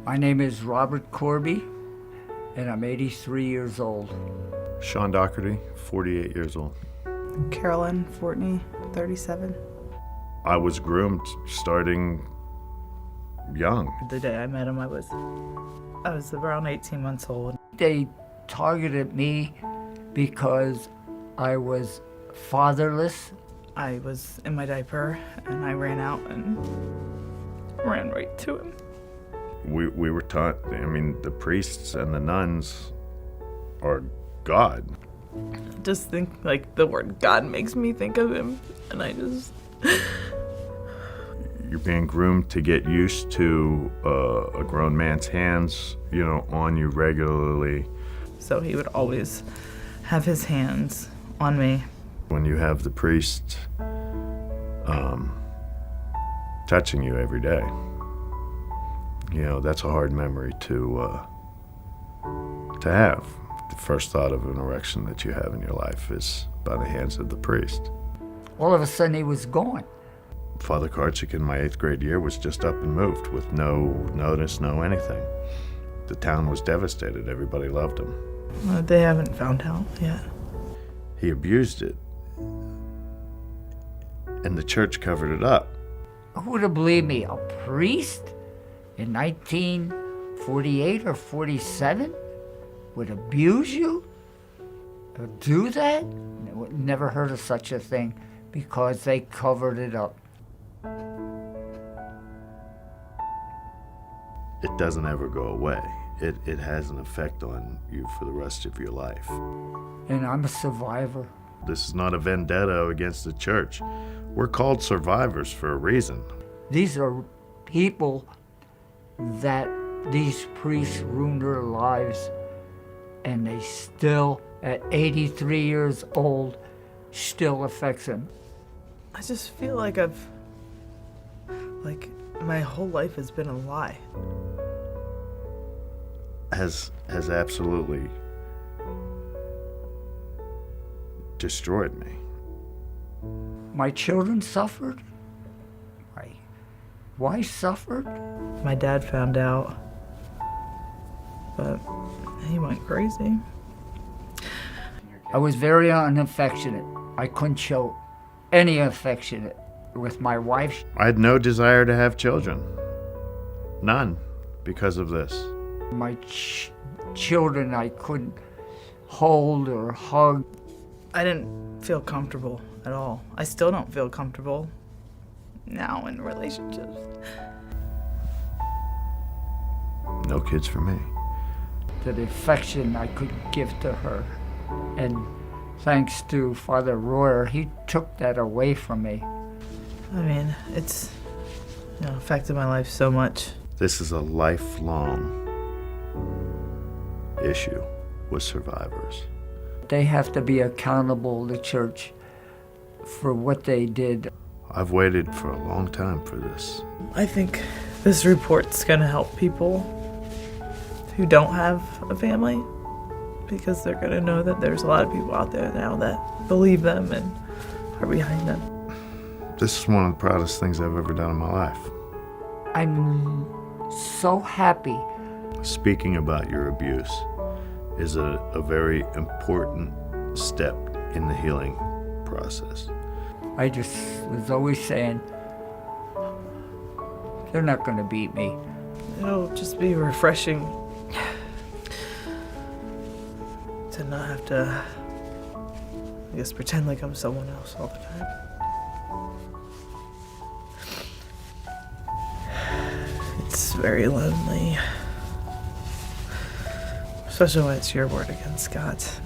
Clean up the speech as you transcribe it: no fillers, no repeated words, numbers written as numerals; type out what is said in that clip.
My name is Robert Corby, and I'm 83 years old. Sean Doherty, 48 years old. Carolyn Fortney, 37. I was groomed starting young. The day I met him, I was around 18 months old. They targeted me because I was fatherless. I was in my diaper, and I ran out and ran right to him. We were taught, the priests and the nuns are God. Just think, the word God makes me think of him, and I just... You're being groomed to get used to a grown man's hands, on you regularly. So he would always have his hands on me. When you have the priest touching you every day, that's a hard memory to have. The first thought of an erection that you have in your life is by the hands of the priest. All of a sudden, he was gone. Father Karchik in my 8th grade year was just up and moved with no notice, no anything. The town was devastated. Everybody loved him. They haven't found out yet. He abused it, and the church covered it up. Who would have believed me? A priest in 1948 or 47 would abuse you? Would do that? Never heard of such a thing because they covered it up. It doesn't ever go away. It has an effect on you for the rest of your life. And I'm a survivor. This is not a vendetta against the church. We're called survivors for a reason. These are people that these priests ruined their lives, and they still, at 83 years old, still affects them. I just feel like my whole life has been a lie. Has absolutely destroyed me. My children suffered. My wife suffered. My dad found out, but he went crazy. I was very unaffectionate. I couldn't show any affection with my wife. I had no desire to have children. None, because of this. My children I couldn't hold or hug. I didn't feel comfortable at all. I still don't feel comfortable now in relationships. No kids for me. The affection I could give to her. And thanks to Father Royer, he took that away from me. It's affected my life so much. This is a lifelong issue with survivors. They have to be accountable, the church, for what they did. I've waited for a long time for this. I think this report's gonna help people who don't have a family, because they're gonna know that there's a lot of people out there now that believe them and are behind them. This is one of the proudest things I've ever done in my life. I'm so happy. Speaking about your abuse is a very important step in the healing process. I just was always saying, they're not going to beat me. It'll just be refreshing to not have to, pretend like I'm someone else all the time. It's very lonely, especially when it's your word against God's.